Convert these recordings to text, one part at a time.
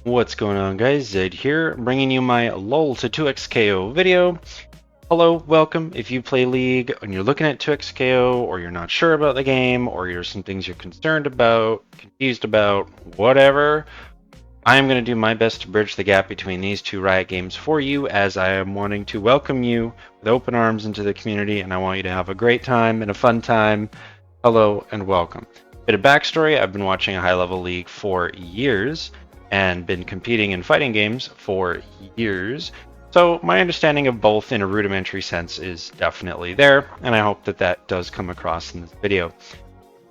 What's going on, guys? Zedd here, bringing you my LOL to 2xKO video. Hello, welcome. If you play League and you're looking at 2xKO, or you're not sure about the game, or there's some things you're concerned about, confused about, whatever, I am going to do my best to bridge the gap between these two Riot games for you, as I am wanting to welcome you with open arms into the community, and I want you to have a great time and a fun time. Hello and welcome. Bit of backstory: I've been watching a high-level League for years and been competing in fighting games for years. So my understanding of both in a rudimentary sense is definitely there, and I hope that that does come across in this video.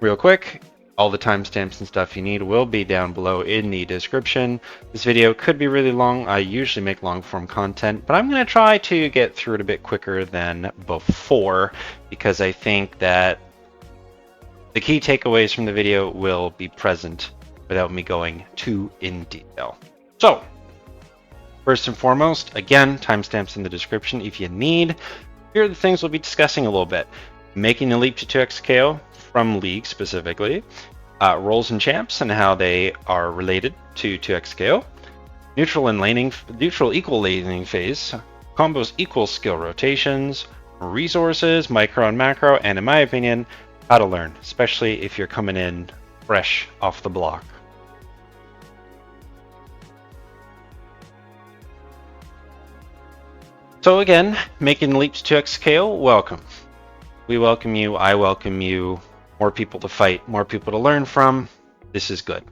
Real quick, all the timestamps and stuff you need will be down below in the description. This video could be really long. I usually make long form content, but I'm going to try to get through it a bit quicker than before, because I think that the key takeaways from the video will be present without me going too in detail. So, first and foremost, again, timestamps in the description if you need. Here are the things we'll be discussing a little bit. Making the leap to 2xKO from League specifically, roles and champs and how they are related to 2xKO, neutral equal laning phase, combos equal skill rotations, resources, micro and macro, and in my opinion, how to learn, especially if you're coming in fresh off the block. So again, making leaps to 2xKO, welcome. We welcome you, I welcome you. More people to fight, more people to learn from. This is good.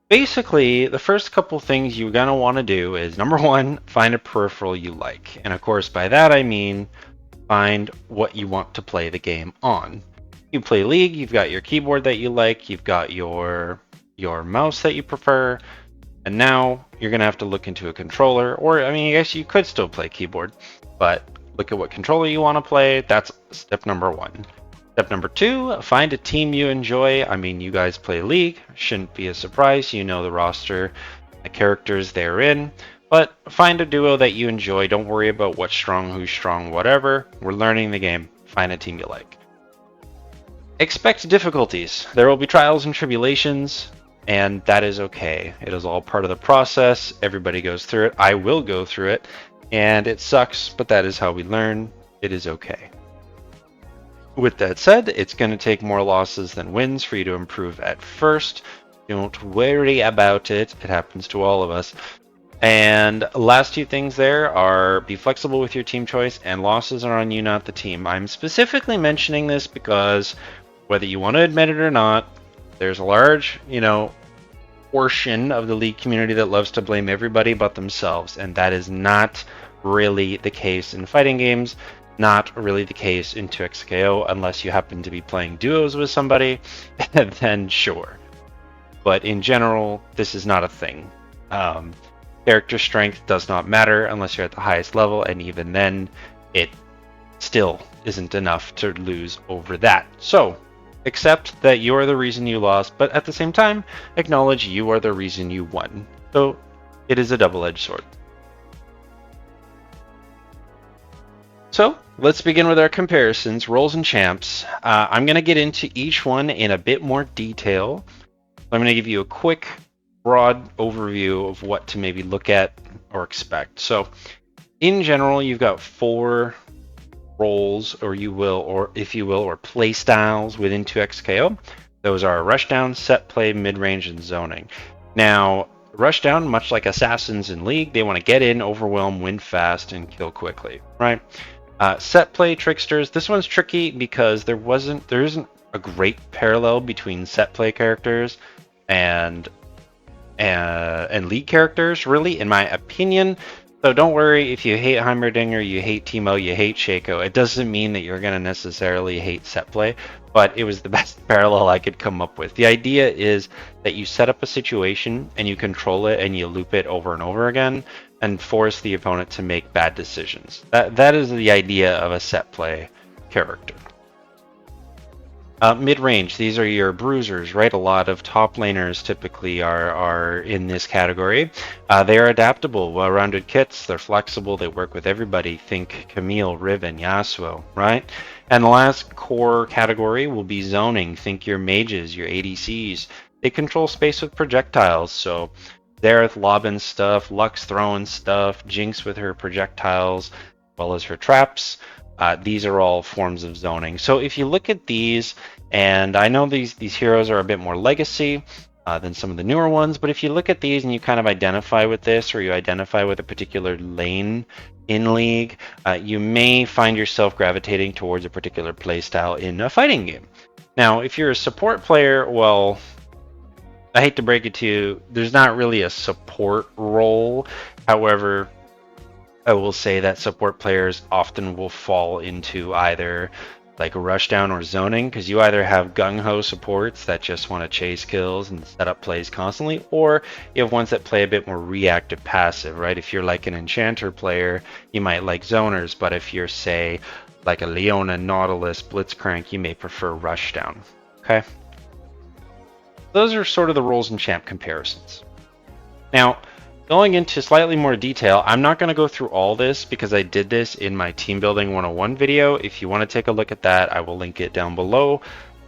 Basically, the first couple things you're going to want to do is, number one, find a peripheral you like. And of course, by that I mean find what you want to play the game on. You play League, you've got your keyboard that you like, you've got your mouse that you prefer, and now you're going to have to look into a controller, or I mean, I guess you could still play keyboard, but look at what controller you want to play. That's step number one. Step number two, find a team you enjoy. I mean, you guys play League, shouldn't be a surprise. You know the roster, the characters they're in, but find a duo that you enjoy. Don't worry about what's strong, who's strong, whatever. We're learning the game. Find a team you like. Expect difficulties. There will be trials and tribulations, and that is okay. It is all part of the process. Everybody goes through it. I will go through it, and it sucks, but that is how we learn. It is okay. With that said, it's going to take more losses than wins for you to improve at first. Don't worry about it. It happens to all of us. And last two things there are be flexible with your team choice, and losses are on you, not the team. I'm specifically mentioning this because whether you want to admit it or not, there's a large, portion of the League community that loves to blame everybody but themselves, and that is not really the case in fighting games, not really the case in 2xKO, unless you happen to be playing duos with somebody, then sure. But in general, this is not a thing. Character strength does not matter unless you're at the highest level, and even then, it still isn't enough to lose over that. So, accept that you are the reason you lost, but at the same time, acknowledge you are the reason you won. So, it is a double-edged sword. So, let's begin with our comparisons, roles and champs. I'm going to get into each one in a bit more detail. I'm going to give you a quick, broad overview of what to maybe look at or expect. So, in general, you've got 4 roles, or if you will, or play styles within 2xKO. Those are rushdown, set play, mid-range, and zoning. Now, rushdown, much like assassins in League, they want to get in, overwhelm, win fast, and kill quickly, right? Set play, tricksters. This one's tricky because there isn't a great parallel between set play characters and League characters, really, in my opinion. So don't worry if you hate Heimerdinger, you hate Teemo, you hate Shaco. It doesn't mean that you're going to necessarily hate set play, but it was the best parallel I could come up with. The idea is that you set up a situation and you control it and you loop it over and over again and force the opponent to make bad decisions. That is the idea of a set play character. Mid-range, these are your bruisers, right? A lot of top laners typically are in this category. They are adaptable, well-rounded kits. They're flexible. They work with everybody. Think Camille, Riven, Yasuo, right? And the last core category will be zoning. Think your mages, your ADCs. They control space with projectiles, so Xerath lobbing stuff, Lux throwing stuff, Jinx with her projectiles, as well as her traps. These are all forms of zoning. So if you look at these, and I know these heroes are a bit more legacy than some of the newer ones, but if you look at these and you kind of identify with this, or you identify with a particular lane in League, you may find yourself gravitating towards a particular playstyle in a fighting game. Now, if you're a support player, well, I hate to break it to you, there's not really a support role. However, I will say that support players often will fall into either like rushdown or zoning, because you either have gung-ho supports that just want to chase kills and set up plays constantly, or you have ones that play a bit more reactive passive, right? If you're like an enchanter player, you might like zoners, but if you're, say, like a Leona, Nautilus, Blitzcrank, you may prefer rushdown, okay? Those are sort of the roles and champ comparisons. Now, going into slightly more detail, I'm not going to go through all this because I did this in my Team Building 101 video. If you want to take a look at that, I will link it down below.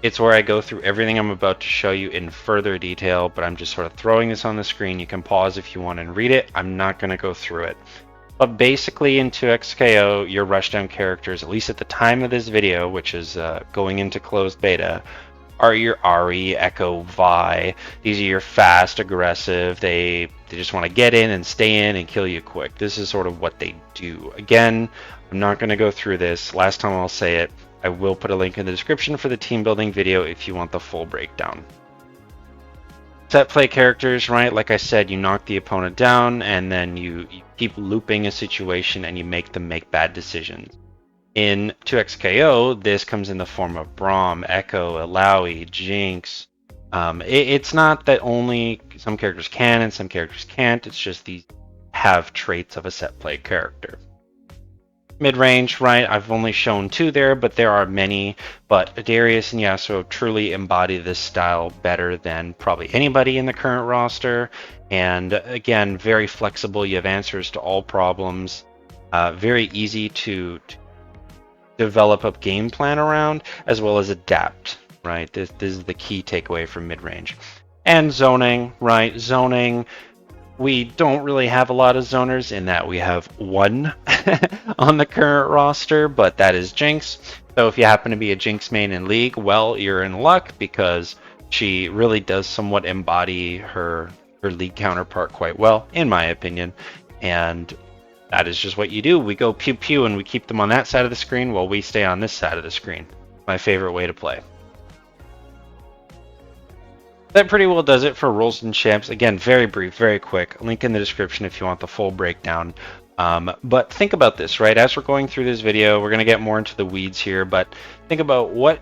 It's where I go through everything I'm about to show you in further detail, but I'm just sort of throwing this on the screen. You can pause if you want and read it. I'm not going to go through it. But basically in 2XKO, your rushdown characters, at least at the time of this video, which is going into closed beta, are your Ahri, Echo, Vi. These are your fast, aggressive. They just want to get in and stay in and kill you quick. This is sort of what they do. Again, I'm not going to go through this. Last time I'll say it. I will put a link in the description for the team building video if you want the full breakdown. Set play characters, right? Like I said, you knock the opponent down and then you keep looping a situation and you make them make bad decisions. In 2XKO, this comes in the form of Braum, Echo, Illaoi, Jinx. It's not that only some characters can and some characters can't. It's just these have traits of a set play character. Mid-range, right? I've only shown 2 there, but there are many. But Darius and Yasuo truly embody this style better than probably anybody in the current roster. And again, very flexible. You have answers to all problems. Very easy to develop a game plan around, as well as adapt, right? This is the key takeaway from mid-range. And zoning, right? Zoning, we don't really have a lot of zoners in that we have 1 on the current roster, but that is Jinx. So if you happen to be a Jinx main in League, well, you're in luck because she really does somewhat embody her League counterpart quite well, in my opinion. And that is just what you do. We go pew pew and we keep them on that side of the screen while we stay on this side of the screen. My favorite way to play. That pretty well does it for roles and champs. Again, very brief, very quick. Link in the description if you want the full breakdown. But think about this, right? As we're going through this video, we're going to get more into the weeds here, but think about what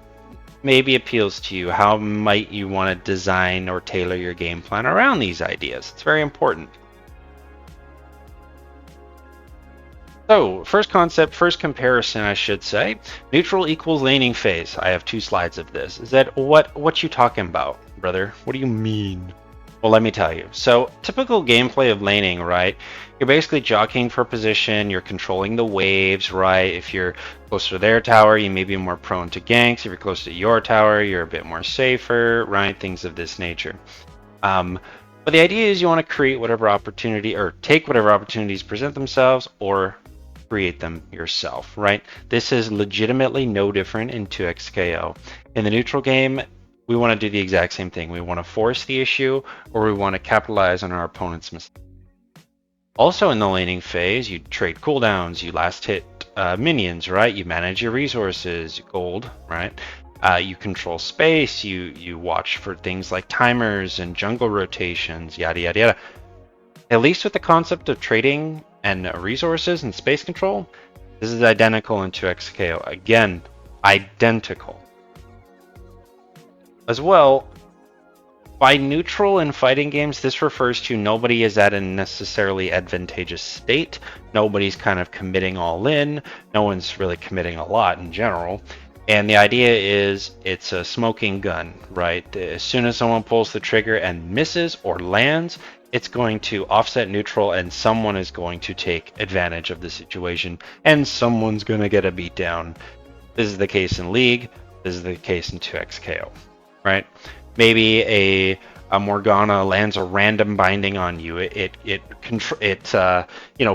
maybe appeals to you. How might you want to design or tailor your game plan around these ideas? It's very important. So, first concept, first comparison, I should say. Neutral equals laning phase. I have 2 slides of this. Is that what you talking about, brother? What do you mean? Well, let me tell you. So, typical gameplay of laning, right? You're basically jockeying for position, you're controlling the waves, right? If you're closer to their tower, you may be more prone to ganks. If you're close to your tower, you're a bit more safer, right? Things of this nature. But the idea is you want to create whatever opportunity, or take whatever opportunities present themselves, or create them yourself, right? This is legitimately no different in 2XKO. In the neutral game, we want to do the exact same thing. We want to force the issue, or we want to capitalize on our opponent's mistake. Also in the laning phase, you trade cooldowns, you last hit minions, right? You manage your resources, gold, right? You control space, you watch for things like timers and jungle rotations, yada, yada, yada. At least with the concept of trading and resources and space control, this is identical in 2XKO. Again, identical. As well, by neutral in fighting games, this refers to nobody is at a necessarily advantageous state. Nobody's kind of committing all in. No one's really committing a lot in general. And the idea is it's a smoking gun, right? As soon as someone pulls the trigger and misses or lands, it's going to offset neutral and someone is going to take advantage of the situation and someone's going to get a beatdown. This is the case in League. This is the case in 2XKO, right? Maybe a Morgana lands a random binding on you.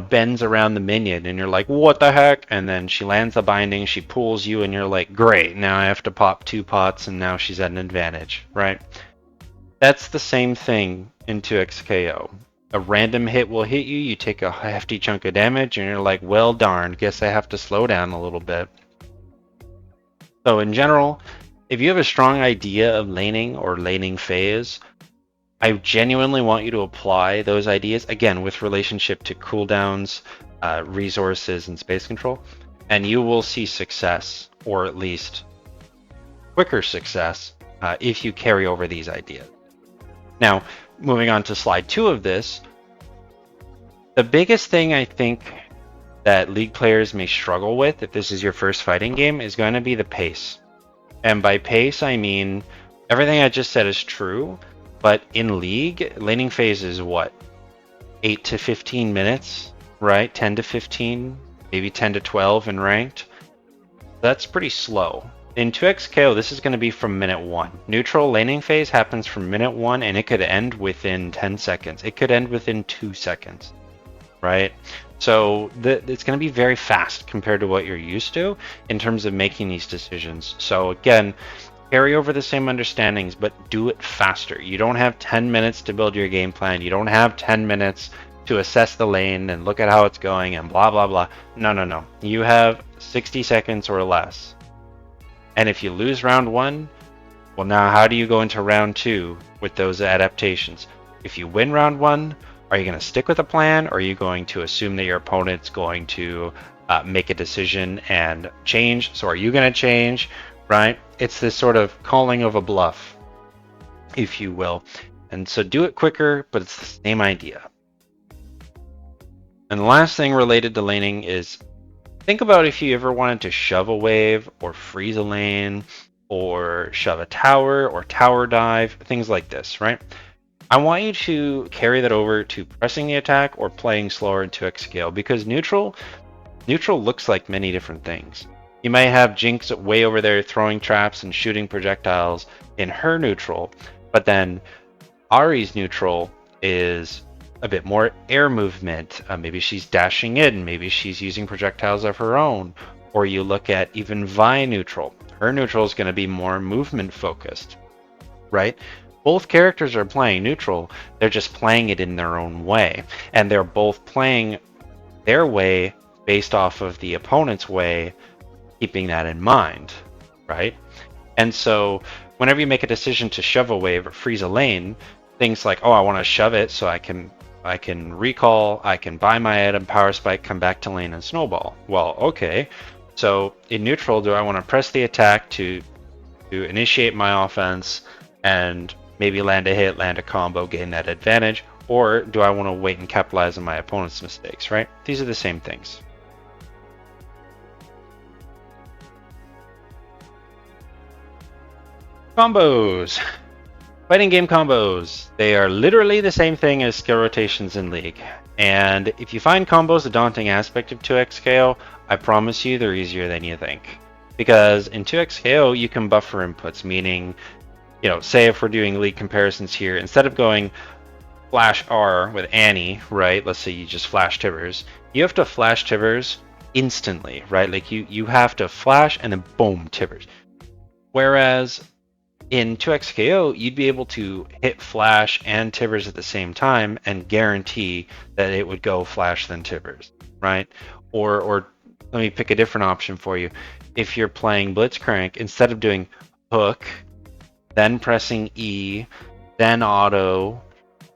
Bends around the minion, and you're like, what the heck? And then she lands the binding, she pulls you, and you're like, great, now I have to pop 2 pots, and now she's at an advantage, right? That's the same thing in 2xKO. A random hit will hit you, you take a hefty chunk of damage, and you're like, well darn, guess I have to slow down a little bit. So in general, if you have a strong idea of laning or laning phase, I genuinely want you to apply those ideas, again, with relationship to cooldowns, resources, and space control, and you will see success, or at least quicker success, if you carry over these ideas. Now, moving on to slide 2 of this, the biggest thing I think that League players may struggle with if this is your first fighting game is going to be the pace. And by pace, I mean everything I just said is true, but in League, laning phase is what? 8 to 15 minutes, right? 10 to 15, maybe 10 to 12 in ranked. That's pretty slow. In 2xKO, this is going to be from minute 1. Neutral laning phase happens from minute 1, and it could end within 10 seconds. It could end within 2 seconds, right? So it's going to be very fast compared to what you're used to in terms of making these decisions. So again, carry over the same understandings, but do it faster. You don't have 10 minutes to build your game plan. You don't have 10 minutes to assess the lane and look at how it's going and blah, blah, blah. No. You have 60 seconds or less. And if you lose round 1, well, now how do you go into round 2 with those adaptations? If you win round 1, are you going to stick with a plan, or are you going to assume that your opponent's going to make a decision and change? So are you going to change, right? It's this sort of calling of a bluff, if you will. And so do it quicker, but it's the same idea. And the last thing related to laning is think about if you ever wanted to shove a wave or freeze a lane or shove a tower or tower dive, things like this, right? I want you to carry that over to pressing the attack or playing slower in 2xKO, because neutral looks like many different things. You might have Jinx way over there throwing traps and shooting projectiles in her neutral, but then Ahri's neutral is a bit more air movement. Maybe she's dashing in, maybe she's using projectiles of her own. Or you look at even Vi neutral. Her neutral is going to be more movement focused, right? Both characters are playing neutral, they're just playing it in their own way. And they're both playing their way based off of the opponent's way, keeping that in mind, right? And so whenever you make a decision to shove a wave or freeze a lane, things like, oh, I want to shove it so I can recall, I can buy my item, power spike, come back to lane and snowball. Well, okay. So in neutral, do I want to press the attack to initiate my offense and maybe land a hit, land a combo, gain that advantage? Or do I want to wait and capitalize on my opponent's mistakes, right? These are the same things. Combos. Fighting game combos. They are literally the same thing as skill rotations in League. And if you find combos a daunting aspect of 2xKO, I promise you they're easier than you think. Because in 2xKO, you can buffer inputs, meaning, say if we're doing League comparisons here, instead of going flash R with Annie, right? Let's say you just flash Tivers. You have to flash Tivers instantly, right? Like you have to flash and then boom, Tivers. Whereas in 2xKO, you'd be able to hit flash and Tivers at the same time and guarantee that it would go flash then Tivers, right? Or let me pick a different option for you. If you're playing Blitzcrank, instead of doing hook, then pressing E, then auto,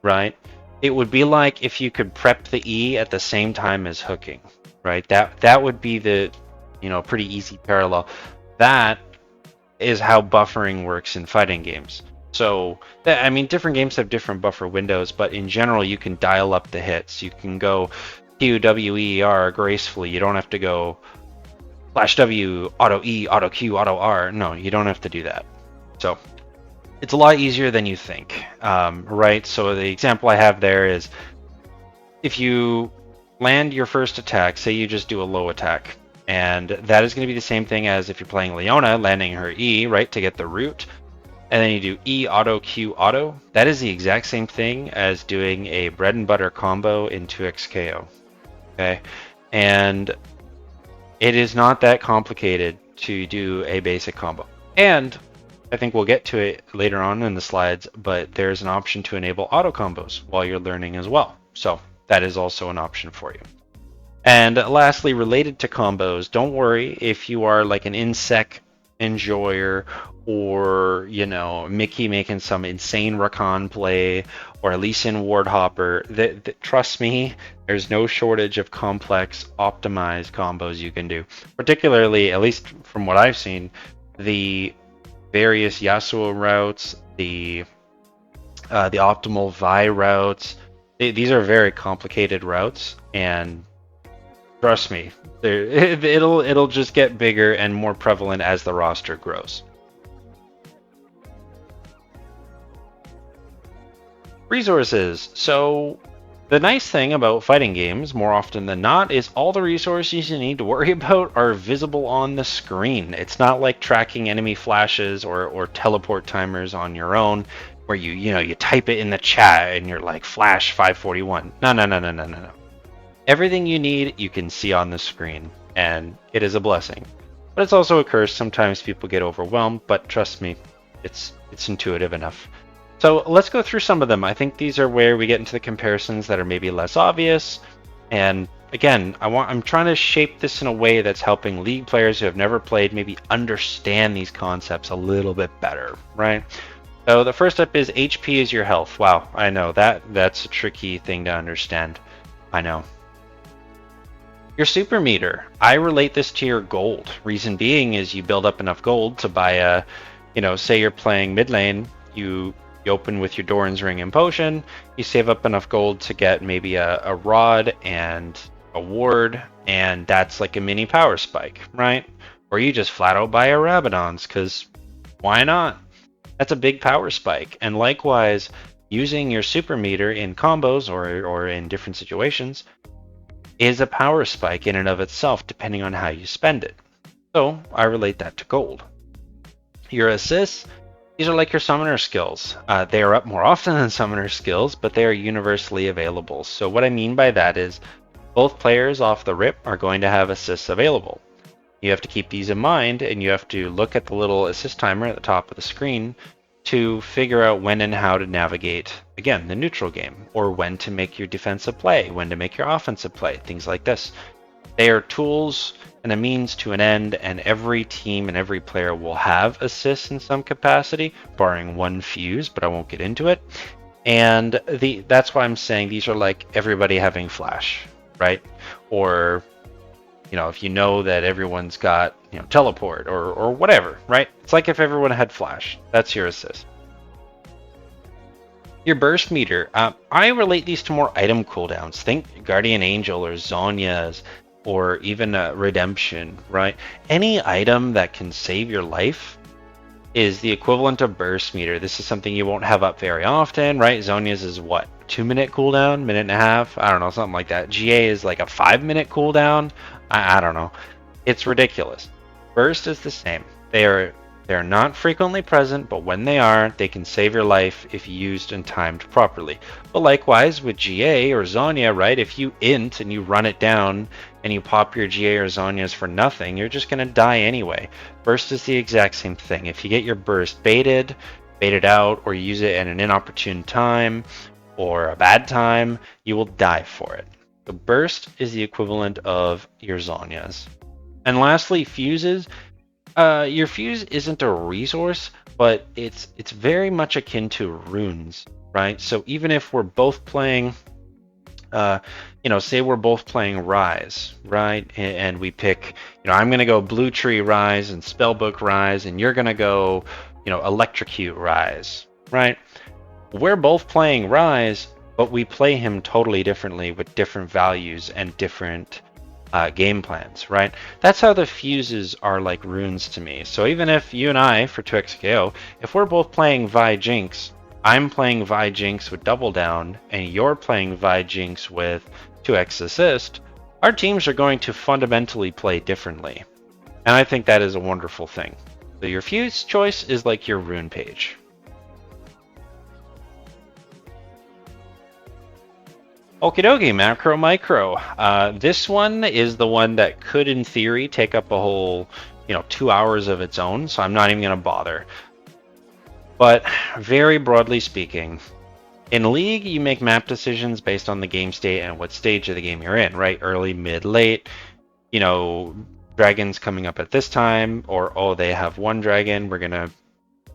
right? It would be like if you could prep the E at the same time as hooking, right? That would be the, pretty easy parallel. That is how buffering works in fighting games. So, different games have different buffer windows, but in general, you can dial up the hits. You can go Q, W, E, R gracefully. You don't have to go flash W, auto E, auto Q, auto R. No, you don't have to do that. So, it's a lot easier than you think, right? So the example I have there is if you land your first attack, say you just do a low attack, and that is going to be the same thing as if you're playing Leona, landing her E, right, to get the root. and then you do E auto Q auto. That is the exact same thing as doing a bread and butter combo in 2x KO. Okay, and it is not that complicated to do a basic combo. And I think we'll get to it later on in the slides, but there's an option to enable auto combos while you're learning as well. So that is also an option for you. And lastly, related to combos, don't worry if you are like an insect enjoyer or, you know, Mickey making some insane Rakan play or Lee Sin Wardhopper. Trust me, there's no shortage of complex, optimized combos you can do. Particularly, at least from what I've seen, the various Yasuo routes, the optimal Vi routes. These are very complicated routes, and trust me, it'll just get bigger and more prevalent as the roster grows. Resources. So the nice thing about fighting games, more often than not, is all the resources you need to worry about are visible on the screen. It's not like tracking enemy flashes or teleport timers on your own, where you type it in the chat and you're like flash 541. No. Everything you need, you can see on the screen, and it is a blessing. But it's also a curse. Sometimes people get overwhelmed, but trust me, it's intuitive enough. So let's go through some of them. I think these are where we get into the comparisons that are maybe less obvious. And again, I'm trying to shape this in a way that's helping League players who have never played maybe understand these concepts a little bit better, right? So the first up is HP is your health. Wow, I know that's a tricky thing to understand. I know. Your super meter. I relate this to your gold. Reason being is you build up enough gold to buy a, say you're playing mid lane, you open with your Doran's Ring and Potion, you save up enough gold to get maybe a rod and a ward, and that's like a mini power spike, right? Or you just flat out buy a Rabadon's, because why not? That's a big power spike. And likewise, using your super meter in combos or in different situations is a power spike in and of itself, depending on how you spend it. So I relate that to gold. Your assists, these are like your summoner skills. They are up more often than summoner skills, but they are universally available. So what I mean by that is both players off the rip are going to have assists available. You have to keep these in mind, and you have to look at the little assist timer at the top of the screen to figure out when and how to navigate, again, the neutral game, or when to make your defensive play, when to make your offensive play, things like this. They are tools and a means to an end, and every team and every player will have assists in some capacity, barring one fuse, but I won't get into it. And that's why I'm saying these are like everybody having flash, right? Or if you know that everyone's got, teleport or whatever, right? It's like if everyone had flash. That's your assist. Your burst meter. I relate these to more item cooldowns. Think Guardian Angel or Zhonya's or even Redemption, right? Any item that can save your life is the equivalent of burst meter. This is something you won't have up very often, right? Zhonya's is what? 2-minute cooldown, minute and a half? I don't know, something like that. GA is like a 5-minute cooldown. I don't know. It's ridiculous. Burst is the same. They're not frequently present, but when they are, they can save your life if used and timed properly. But likewise with GA or Zhonya, right? If you int and you run it down and you pop your GA or Zhonya's for nothing, you're just going to die anyway. Burst is the exact same thing. If you get your burst baited out, or you use it at an inopportune time or a bad time, you will die for it. The burst is the equivalent of your Zhonya's. And lastly, fuses. Your fuse isn't a resource, but it's very much akin to runes, right? So even if we're both playing, say we're both playing Rise, right? And we pick, I'm going to go Blue Tree Rise and Spellbook Rise, and you're going to go, Electrocute Rise, right? We're both playing Rise, but we play him totally differently with different values and different game plans, right? That's how the fuses are like runes to me. So even if you and I, for 2xKO, if we're both playing Vi Jinx, I'm playing Vi Jinx with Double Down, and you're playing Vi Jinx with 2x Assist, our teams are going to fundamentally play differently. And I think that is a wonderful thing. So your fuse choice is like your rune page, Okie dokie, macro micro. This one is the one that could, in theory, take up a whole, 2 hours of its own, so I'm not even going to bother. But very broadly speaking, in League, you make map decisions based on the game state and what stage of the game you're in, right? Early, mid, late. Dragons coming up at this time, or, oh, they have one dragon, we're going to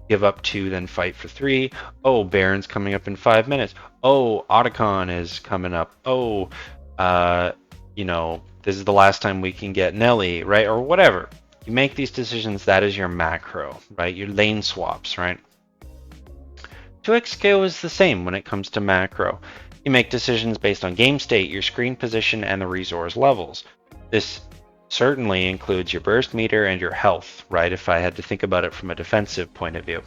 give up 2, then fight for 3. Oh, Baron's coming up in 5 minutes. Oh, Otacon is coming up. Oh, this is the last time we can get Nelly, right? Or whatever. You make these decisions, that is your macro, right? Your lane swaps, right? 2xKO is the same when it comes to macro. You make decisions based on game state, your screen position, and the resource levels. This certainly includes your burst meter and your health, right? If I had to think about it from a defensive point of view.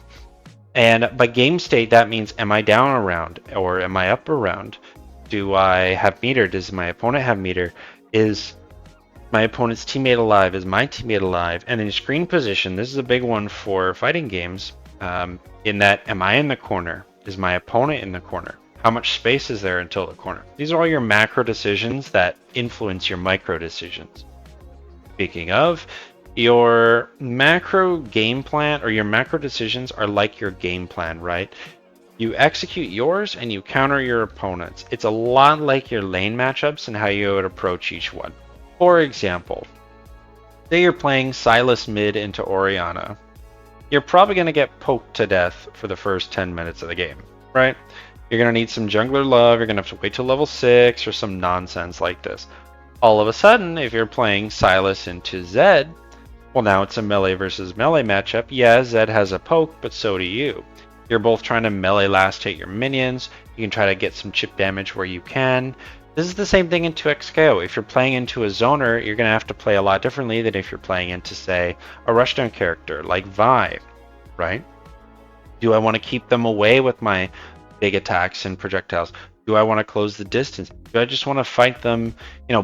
And by game state, that means, am I down a round or am I up a round? Do I have meter? Does my opponent have meter? Is my opponent's teammate alive? Is my teammate alive? And in screen position, this is a big one for fighting games. In that, am I in the corner? Is my opponent in the corner? How much space is there until the corner? These are all your macro decisions that influence your micro decisions. Speaking of, your macro game plan or your macro decisions are like your game plan, right? You execute yours and you counter your opponents. It's a lot like your lane matchups and how you would approach each one. For example, say you're playing Sylas mid into Orianna. You're probably going to get poked to death for the first 10 minutes of the game, right? You're going to need some jungler love, you're going to have to wait till level 6 or some nonsense like this. All of a sudden, if you're playing Sylas into Zedd, well, now it's a melee versus melee matchup. Yeah, Zedd has a poke, but so do you. You're both trying to melee last hit your minions. You can try to get some chip damage where you can. This is the same thing in 2xKO. If you're playing into a zoner, you're going to have to play a lot differently than if you're playing into, say, a rushdown character like Vi, right? Do I want to keep them away with my big attacks and projectiles? Do I want to close the distance? Do I just want to fight them,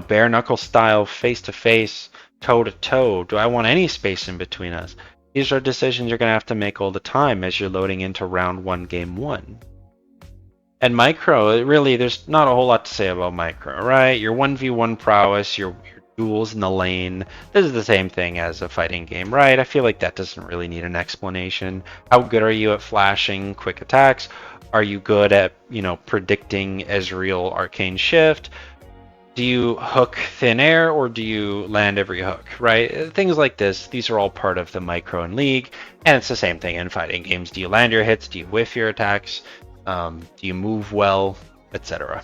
bare knuckle style, face to face, toe to toe? Do I want any space in between us? These are decisions you're going to have to make all the time as you're loading into round 1, game 1. And micro, really, there's not a whole lot to say about micro, right? Your 1v1 prowess, your duels in the lane, this is the same thing as a fighting game, right? I feel like that doesn't really need an explanation. How good are you at flashing quick attacks? Are you good at, predicting Ezreal Arcane Shift? Do you hook thin air or do you land every hook, right? Things like this, these are all part of the micro and league, and it's the same thing in fighting games. Do you land your hits? Do you whiff your attacks? Do you move well, etc.?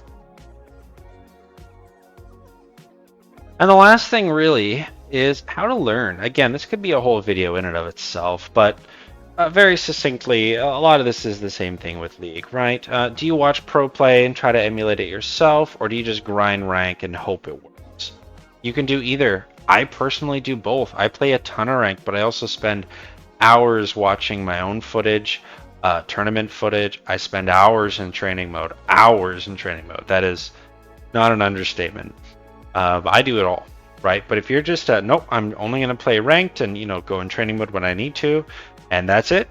And the last thing really is how to learn. Again, this could be a whole video in and of itself, but very succinctly, a lot of this is the same thing with League, right? Do you watch pro play and try to emulate it yourself, or do you just grind rank and hope it works? You can do either. I personally do both. I play a ton of rank, but I also spend hours watching my own footage, tournament footage. I spend hours in training mode. That is not an understatement. I do it all, right? But if you're just, nope, I'm only going to play ranked and, go in training mode when I need to, and that's it,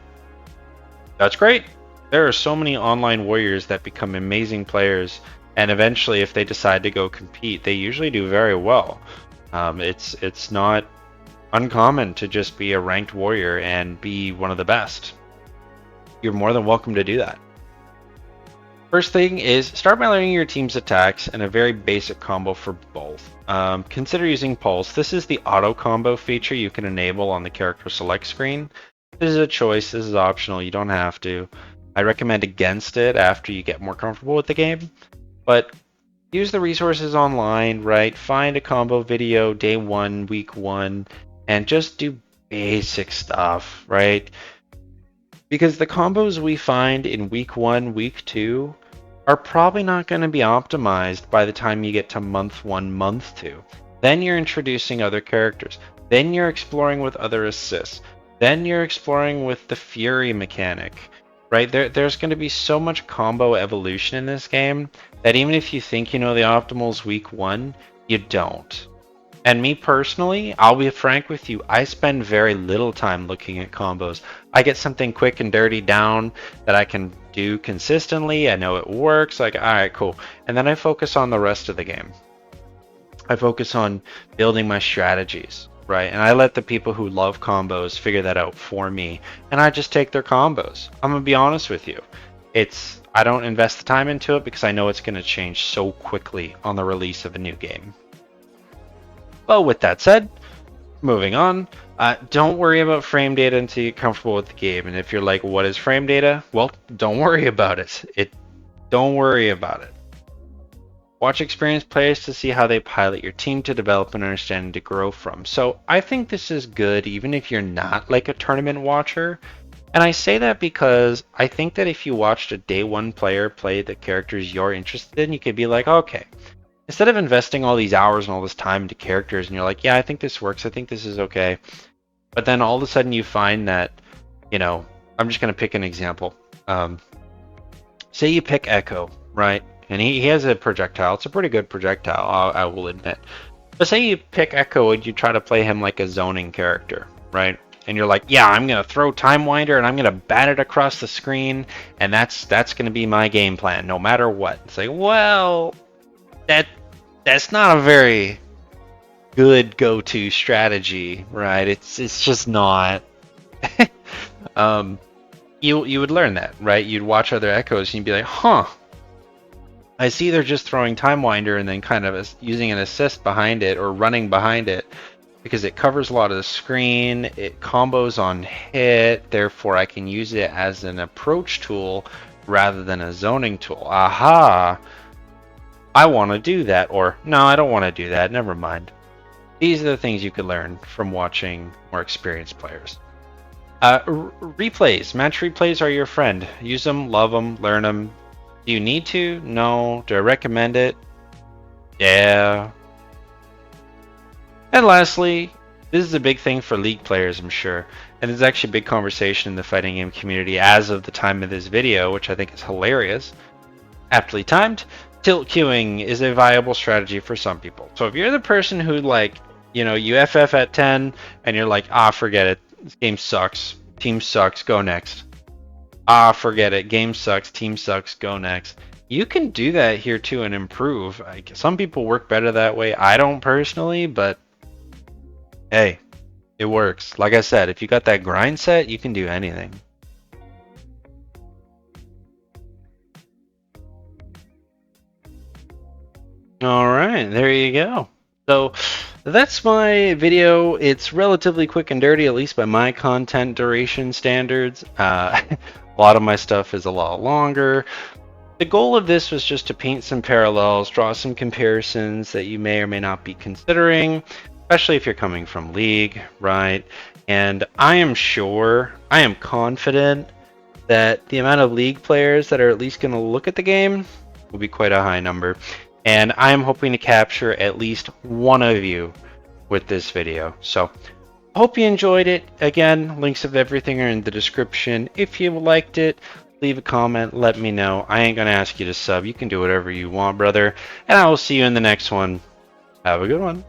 that's great. There are so many online warriors that become amazing players, and eventually if they decide to go compete, they usually do very well. It's not uncommon to just be a ranked warrior and be one of the best. You're more than welcome to do that. First thing is start by learning your team's attacks and a very basic combo for both. Consider using Pulse. This is the auto combo feature you can enable on the character select screen. This is a choice, this is optional, you don't have to. I recommend against it after you get more comfortable with the game, but use the resources online, right? Find a combo video day 1, week 1, and just do basic stuff, right? Because the combos we find in week 1, week 2 are probably not going to be optimized by the time you get to month 1, month 2. Then you're introducing other characters. Then you're exploring with other assists. Then you're exploring with the Fury mechanic, right? There's going to be so much combo evolution in this game that even if you think you know the optimals week 1, you don't. And me personally, I'll be frank with you, I spend very little time looking at combos. I get something quick and dirty down that I can do consistently. I know it works. Like, all right, cool. And then I focus on the rest of the game. I focus on building my strategies, right? And I let the people who love combos figure that out for me. And I just take their combos. I'm going to be honest with you. I don't invest the time into it because I know it's going to change so quickly on the release of a new game. But with that said, moving on, don't worry about frame data until you're comfortable with the game. And if you're like, what is frame data? Well, don't worry about it. Don't worry about it. Watch experienced players to see how they pilot your team to develop an understanding to grow from. So I think this is good even if you're not like a tournament watcher. And I say that because I think that if you watched a day one player play the characters you're interested in, you could be like, okay, instead of investing all these hours and all this time into characters and you're like, yeah, I think this works, I think this is okay. But then all of a sudden you find that, I'm just going to pick an example. Say you pick Echo, right? And he has a projectile. It's a pretty good projectile, I will admit. But say you pick Echo and you try to play him like a zoning character, right? And you're like, yeah, I'm going to throw Time Winder and I'm going to bat it across the screen. And that's going to be my game plan, no matter what. It's like, well, that's not a very good go-to strategy, right? It's just not. You would learn that, right? You'd watch other Echoes and you'd be like, huh, I see they're just throwing Time Winder and then kind of using an assist behind it or running behind it because it covers a lot of the screen, it combos on hit, therefore I can use it as an approach tool rather than a zoning tool. Aha! I want to do that, or no, I don't want to do that, never mind. These are the things you could learn from watching more experienced players. Replays. Match replays are your friend. Use them, love them, learn them. Do you need to? No. Do I recommend it? Yeah. And lastly, this is a big thing for League players, I'm sure. And there's actually a big conversation in the fighting game community as of the time of this video, which I think is hilarious. Aptly timed. Tilt queuing is a viable strategy for some people. So if you're the person who you FF at 10 and you're like, forget it. This game sucks. Team sucks. Go next. Forget it. Game sucks. Team sucks. Go next. You can do that here too and improve. Some people work better that way. I don't personally, but hey, it works. Like I said, if you got that grind set, you can do anything. All right, there you go. So that's my video. It's relatively quick and dirty, at least by my content duration standards. A lot of my stuff is a lot longer. The goal of this was just to paint some parallels, draw some comparisons that you may or may not be considering, especially if you're coming from League, right? And I am confident that the amount of League players that are at least going to look at the game will be quite a high number. And I am hoping to capture at least one of you with this video. So hope you enjoyed it. Again, links of everything are in the description. If you liked it, leave a comment, let me know. I ain't gonna ask you to sub. You can do whatever you want, brother. And I will see you in the next one. Have a good one.